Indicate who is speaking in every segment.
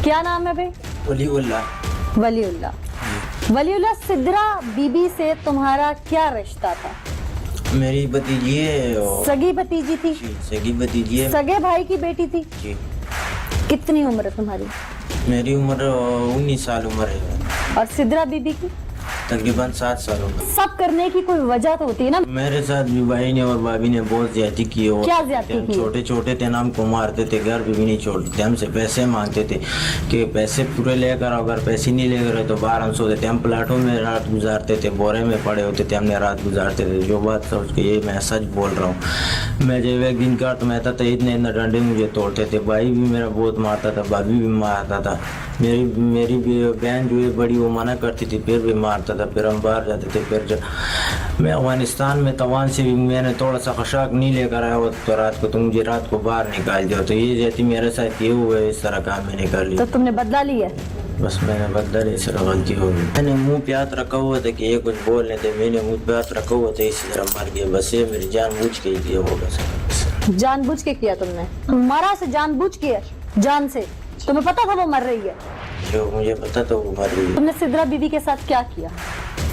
Speaker 1: क्या नाम है भाई?
Speaker 2: वलीउल्लाह।
Speaker 1: वलीउल्लाह। वलीउल्लाह, सिद्रा बीबी से तुम्हारा क्या रिश्ता था?
Speaker 2: मेरी भतीजी है और
Speaker 1: सगी भतीजी थी?
Speaker 2: जी, सगी भतीजी है
Speaker 1: सगे भाई की बेटी थी?
Speaker 2: जी।
Speaker 1: कितनी उम्र है तुम्हारी?
Speaker 2: मेरी उम्र 19 साल उम्र है,
Speaker 1: और सिद्रा बीबी की?
Speaker 2: तकरीबन 7 साल उम्र।
Speaker 1: सब करने की कोई वजह तो होती है ना।
Speaker 2: मेरे साथ भी भाई ने और भाभी ने बहुत ज्यादती की है।
Speaker 1: क्या ज्यादती की?
Speaker 2: छोटे छोटे थे ना, हमको मारते थे, घर भी नहीं छोड़ते थे, हमसे पैसे मांगते थे कि पैसे पूरे लेकर आओ, अगर पैसे नहीं लेकर आए तो बाहर हम सोते थे। हम प्लाटों में रात गुजारते थे, बोरे में पड़े होते थे, हमने रात गुजारते थे। जो बात सोच के ये मैं सच बोल रहा हूँ। मैं जब एक दिन का तो मैं था इतने इतने डंडे मुझे तोड़ते थे। भाई भी मेरा बहुत मारता था, भाभी भी मारता था। मेरी भी बहन जो है बड़ी, वो मना करती थी, फिर भी मारता था। फिर हम बाहर जाते थे। फिर जब मैं अफगानिस्तान में तवान से भी मैंने थोड़ा सा खशाक नहीं लेकर आया हो तो रात को, तो मुझे रात को बाहर निकाल दिया। तो ये जैसे मेरे साथ ये हुआ है, इस तरह काम मैंने कर लिया।
Speaker 1: तो तुमने बदला लिया?
Speaker 2: बस मैंने बदला लिया, सिर्फ गलती हो गई। मैंने मुंह पे हाथ रखा हुआ था कि ये कुछ बोल रहे थे, मैंने मुंह पे हाथ रखा हुआ था, इसी तरह मर गया। बस ये मेरी जानबूझ के ही किया होगा सर।
Speaker 1: जानबूझ के किया तुमने? मारा से जानबूझ के? जान से? तुम्हें पता था वो मर रही है?
Speaker 2: जो मुझे पता था वो मर रही है।
Speaker 1: तुमने सिद्रा बीबी के साथ क्या किया?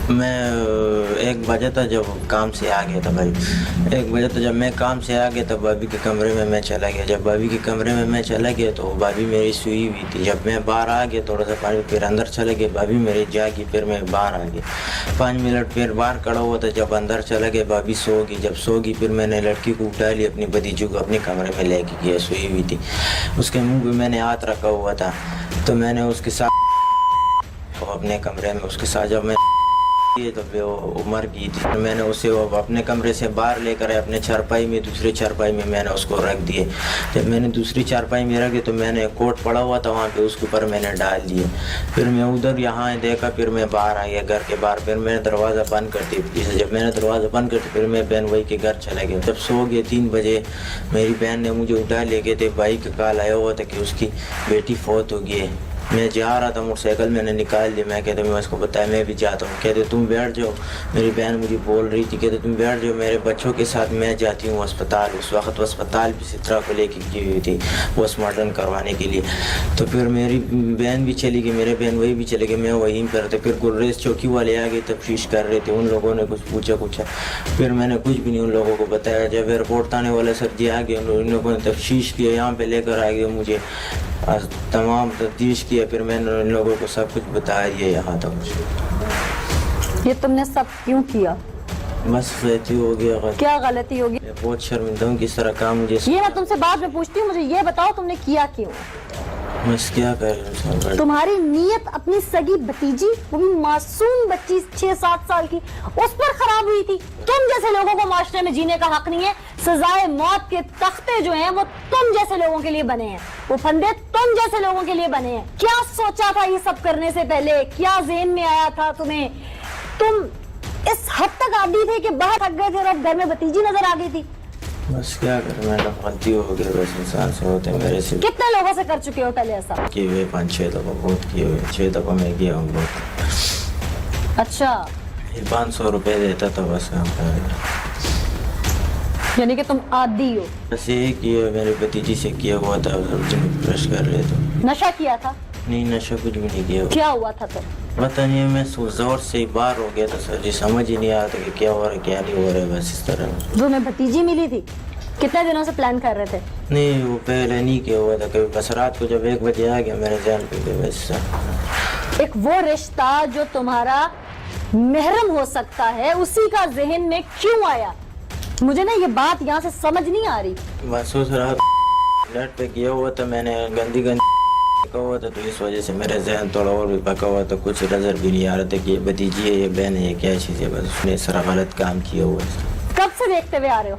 Speaker 2: मैं 1 बजे था जब काम से आ गया था भाई। 1 बजे था जब मैं काम से आ गया, तब भाभी के कमरे में मैं चला गया। जब भाभी के कमरे में मैं चला गया तो भाभी मेरी सोई हुई थी। जब मैं बाहर आ गया थोड़ा सा पानी, फिर अंदर चला गया, भाभी मेरी जागी, फिर मैं बाहर आ गया। 5 मिनट फिर बाहर खड़ा हुआ था। जब अंदर चला गया, भाभी सो गई। जब सो गई, फिर मैंने लड़की को उठा लिया, अपनी भतीजी को अपने कमरे में लेके गया, सोई हुई थी। उसके मुँह पर मैंने हाथ रखा हुआ था, तो मैंने उसके साथ अपने कमरे में उसके साथ जब मैं ये तो वो मर गई थी। मैंने उसे वो अपने कमरे से बाहर लेकर आए, अपने चारपाई में, दूसरी चारपाई में मैंने उसको रख दिए। जब मैंने दूसरी चारपाई में रखे तो मैंने कोट पड़ा हुआ था वहाँ पे, उसके ऊपर मैंने डाल दिए। फिर मैं उधर यहाँ देखा, फिर मैं बाहर आ गया घर के बाहर। फिर मैंने दरवाज़ा बंद कर दिया। जब मैंने दरवाज़ा बंद कर दिया, फिर मैं बहन भाई के घर चला गया। जब सो गए 3 बजे, मेरी बहन ने मुझे उठा ले गए थे। भाई का कॉल आया हुआ था कि उसकी बेटी फौत हो गई है। मैं जा रहा था, मोटरसाइकिल मैंने निकाल दी। मैं कहते मैं उसको बताया मैं भी जाता हूँ। कहते तुम बैठ जाओ। मेरी बहन मुझे बोल रही थी, कहते तुम बैठ जाओ, मेरे बच्चों के साथ मैं जाती हूँ अस्पताल। उस वक्त अस्पताल भी सिद्रा को लेके गई हुई थी पोस्टमार्टम करवाने के लिए। तो फिर मेरी बहन भी चली गई, मेरे बहन वही भी चले गए, मैं वहीं पर थे। फिर गुर्रेज चौकी वाले आ गए, तफ्तीश कर रहे थे। उन लोगों ने कुछ पूछा, फिर मैंने कुछ भी नहीं उन लोगों को बताया। जब एयरपोर्ट आने वाले सर जी आ गए, उन लोगों ने तफ्तीश किया, यहाँ पे लेकर आ गए मुझे, तमाम तफ्तीश किया। फिर मैंने उन लोगों को सब कुछ बता दिया यहाँ तक।
Speaker 1: ये तुमने सब क्यों किया?
Speaker 2: बस गलती हो गया।
Speaker 1: क्या गलती होगी?
Speaker 2: मैं बहुत शर्मिंदा हूँ, किस तरह काम मुझे।
Speaker 1: ये मैं तुमसे बाद में पूछती हूँ, मुझे ये बताओ तुमने किया क्यों?
Speaker 2: बस क्या कर
Speaker 1: तुम्हारी नीयत अपनी सगी भतीजी, वो भी मासूम बच्ची 6-7 साल की, उस पर खराब हुई थी। तुम जैसे लोगों को माशरे में जीने का हक नहीं है। सजाए मौत के तख्ते जो हैं वो तुम जैसे लोगों के लिए बने हैं, वो फंदे तुम जैसे लोगों के लिए बने हैं। क्या सोचा था ये सब करने से पहले? क्या ज़हन में आया था तुम्हें? तुम इस हद तक आदी थे कि बाहर थक गए थे और अब घर में भतीजी नजर आ गई थी।
Speaker 2: बस क्या करें, मैडम गलती हो गई। बस इंसान से होते मेरे से।
Speaker 1: कितने लोगों से कर चुके हो पहले ऐसा?
Speaker 2: किए हुए 5-6 दफ़ा, बहुत किए हुए। 6 दफ़ा मैं किया हूँ बहुत।
Speaker 1: अच्छा,
Speaker 2: 500 रुपये देता था बस काम कर।
Speaker 1: यानी कि तुम आदी हो।
Speaker 2: बस यही किया, मेरे भतीजी से किया हुआ था, ब्रश कर रहे थे।
Speaker 1: नशा किया था?
Speaker 2: नहीं, नशा कुछ भी नहीं किया।
Speaker 1: क्या हुआ था? तो
Speaker 2: पता नहीं, मैं जोर से ही बाहर हो गया था सर जी, समझ ही नहीं आ रहा था कि क्या हो रहा है क्या नहीं हो रहा है। बस इस तरह।
Speaker 1: जो मैं भतीजी मिली थी, कितने दिनों से प्लान कर रहे थे?
Speaker 2: नहीं, वो पहले नहीं किया हुआ था कभी। बस रात को जब 1 बजे आ गया मेरे ध्यान पे, बस।
Speaker 1: एक वो रिश्ता जो तुम्हारा महरम हो सकता है, उसी का जहन में क्यों आया? मुझे ना ये बात यहाँ से समझ नहीं आ रही।
Speaker 2: बस उस रात नेट पे किया हुआ था मैंने, गंदी पका हुआ था, तो इस वजह से मेरा जहन थोड़ा और भी पका हुआ था। कुछ नजर भी नहीं आ रहा था कि ये भतीजी है, ये बहन है, ये क्या चीज़ है। बस उसने सारा गलत काम किया हुआ है।
Speaker 1: कब से देखते हुए आ रहे हो?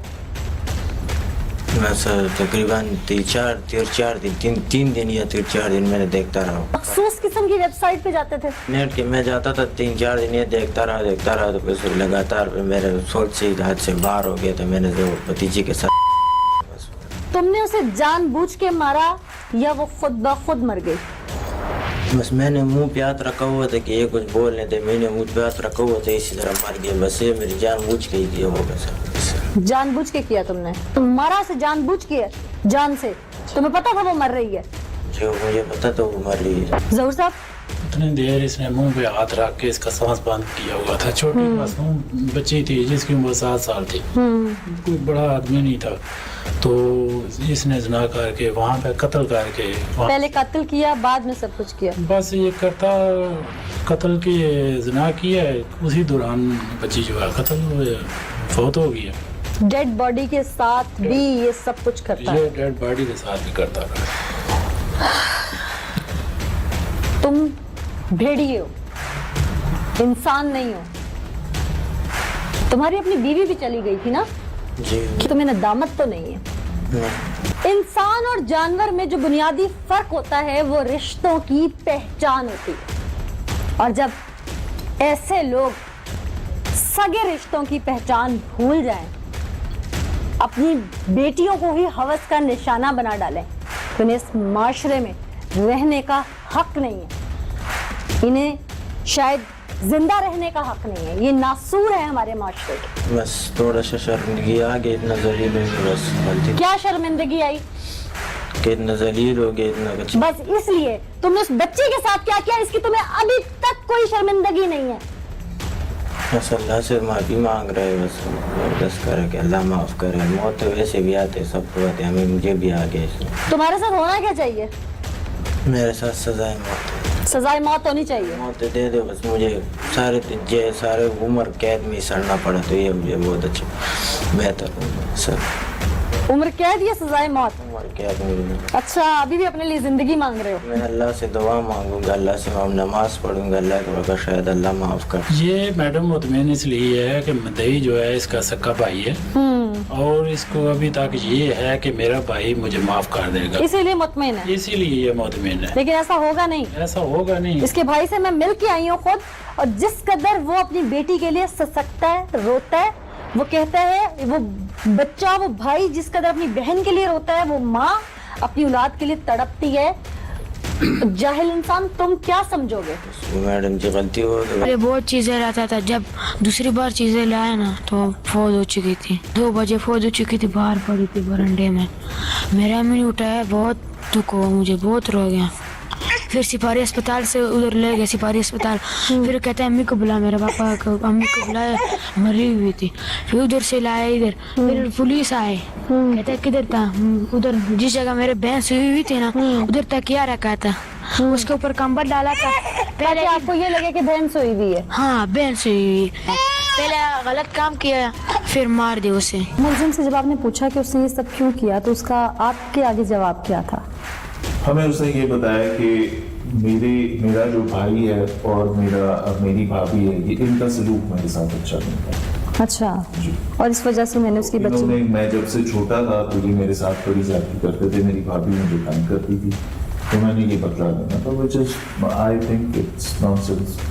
Speaker 2: बस तकरीबन 3 दिन या 4 दिन मैंने देखता रहा।
Speaker 1: मखसूस किस्म की वेबसाइट पे जाते थे?
Speaker 2: नेट के मैं जाता था, 3-4 दिन ये देखता रहा तो फिर लगातार मेरे सोच से हाथ से बाहर हो गया था। मैंने जो भतीजी के साथ।
Speaker 1: तुमने उसे जानबूझ के मारा या वो खुद ब खुद मर गई?
Speaker 2: बस मैंने मुंह पे हाथ रखा हुआ था कि ये कुछ बोल रहे थे, मैंने मुंह पे हाथ रखा हुआ था, इसी तरह मर गया। बस ये मेरी जानबूझ के ही किया होगा सर।
Speaker 1: जानबूझ के किया तुमने? तुम मारा से जानबूझ के? जान से? तुम्हें पता था वो मर रही है?
Speaker 2: जो मुझे पता तो वो मर रही है।
Speaker 1: जहूर साहब,
Speaker 3: उतनी देर इसने मुंह पे हाथ रख के इसका सांस बंद किया हुआ था। छोटी मासूम बच्ची थी जिसकी उम्र 7 साल थी, कोई बड़ा आदमी नहीं था। तो इसने ज़िना करके वहाँ पे कत्ल करके
Speaker 1: पहले कत्ल किया, बाद में सब कुछ किया।
Speaker 3: बस ये करता कत्ल के ज़िना किया है, उसी दौरान बच्ची जो है कत्ल हुए फौत हो गई है।
Speaker 1: डेड बॉडी के साथ भी ये सब कुछ करता
Speaker 3: ये
Speaker 1: है।
Speaker 3: डेड बॉडी के साथ भी करता रहा।
Speaker 1: तुम भेड़िए हो, इंसान नहीं हो। तुम्हारी अपनी बीवी भी चली गई थी ना,
Speaker 2: जी
Speaker 1: कि तुम्हें नदामत तो नहीं है?
Speaker 2: नहीं।
Speaker 1: इंसान और जानवर में जो बुनियादी फर्क होता है वो रिश्तों की पहचान होती है। और जब ऐसे लोग सगे रिश्तों की पहचान भूल जाएं, अपनी बेटियों को ही हवस का निशाना बना डालें, तो इन्हें इस माशरे में रहने का हक नहीं है। इन्हें शायद जिंदा रहने का हक नहीं है। ये नासूर है हमारे माशरे के।
Speaker 2: बस थोड़ा सा शर्मिंदगी आ गई, इतना जलील हो गई, बस गलती
Speaker 1: क्या शर्मिंदगी आई?
Speaker 2: कि इतना जलील हो गया, इतना कुछ।
Speaker 1: बस इसलिए तुमने उस बच्ची के साथ क्या किया, इसकी तुम्हें अभी तक कोई शर्मिंदगी नहीं है।
Speaker 2: बस अल्लाह से माफ़ी मांग रहे हैं, बस जबरदस्त करे कि अल्लाह माफ़ करे। मौत तो वैसे भी आते, सबको आते, हमें मुझे भी आ गए।
Speaker 1: तुम्हारे साथ होना क्या चाहिए?
Speaker 2: मेरे साथ सजाए मौत है।
Speaker 1: सजाए मौत होनी चाहिए।
Speaker 2: मौत दे दो बस, मुझे सारे उम्र कैद में सड़ना पड़ा तो ये मुझे बहुत अच्छा बेहतर सर।
Speaker 1: उम्र कैद या सजाए मौत?
Speaker 2: उम्र कैद में।
Speaker 1: अच्छा, अभी भी अपने लिए जिंदगी मांग रहे हो?
Speaker 2: मैं अल्लाह से दुआ मांगूंगा, अल्लाह से मैं नमाज पढ़ूंगा, अल्लाह के बगैर शायद अल्लाह माफ़ कर।
Speaker 3: ये मैडम मुतमईन इसलिए है कि मदई जो है इसका सक्का भाई है, और इसको अभी तक ये है कि मेरा भाई मुझे माफ कर देगा,
Speaker 1: इसीलिए मुतमईन है।
Speaker 3: इसीलिए ये मुतमईन है।
Speaker 1: लेकिन ऐसा होगा नहीं।
Speaker 3: ऐसा होगा नहीं।
Speaker 1: इसके भाई से मैं मिल के आई हूँ खुद, और जिस कदर वो अपनी बेटी के लिए ससकता है, रोता है, वो कहता है, वो बच्चा, वो भाई जिस कदर अपनी बहन के लिए रोता है, वो माँ अपनी औलाद के लिए तड़पती है। जाहिल इंसान, तुम क्या समझोगे?
Speaker 2: मैडम जी गलती हो गई।
Speaker 4: पहले बहुत चीज़ें लाता था, जब दूसरी बार चीज़ें लाया ना तो फौत हो चुकी थी। 2 बजे फौत हो चुकी थी, बाहर पड़ी थी बरंडे में। मेरा अम्मी ने उठाया, बहुत दुख हुआ मुझे, बहुत रो गया। फिर सिपाही अस्पताल से उधर ले गए, सिपाही अस्पताल। फिर कहता है अम्मी को बुला, मेरे पापा को, अम्मी को बुलाया, मरी हुई थी। फिर उधर से लाया इधर, फिर पुलिस आए, कहता है किधर था? उधर जिस जगह मेरे बहन सोई हुई थी ना, उधर तकिया रखा था, उसके ऊपर कंबल डाला था।
Speaker 1: पहले आपको ये लगे कि बहन सोई हुई है?
Speaker 4: हाँ, बहन सोई हुई। पहले गलत काम किया, फिर मार दिया उसे।
Speaker 1: मुलजिम से जब आपने पूछा कि उसने ये सब क्यों किया, तो उसका आपके आगे जवाब क्या था?
Speaker 5: हमें उसने ये बताया कि मेरा जो भाई है और मेरी भाभी है, ये इनका सलूक मेरे साथ अच्छा नहीं था।
Speaker 1: अच्छा, और इस वजह से मैंने उसकी बच्ची।
Speaker 5: मैं जब से छोटा था तो ये मेरे साथ बड़ी ज्यादती करते थे, मेरी भाभी मुझे तंग करती थी, तो मैंने ये बतला देना था, which is I think it's nonsense।